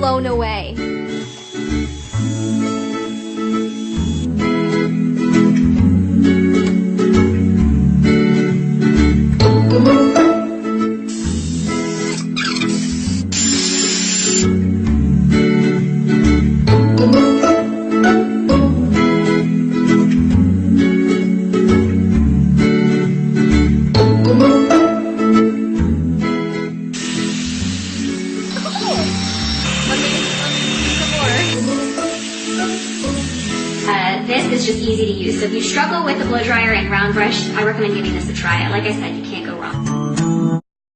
blown away. This is just easy to use. So if you struggle with the blow dryer and round brush, I recommend giving this a try. Like I said, you can't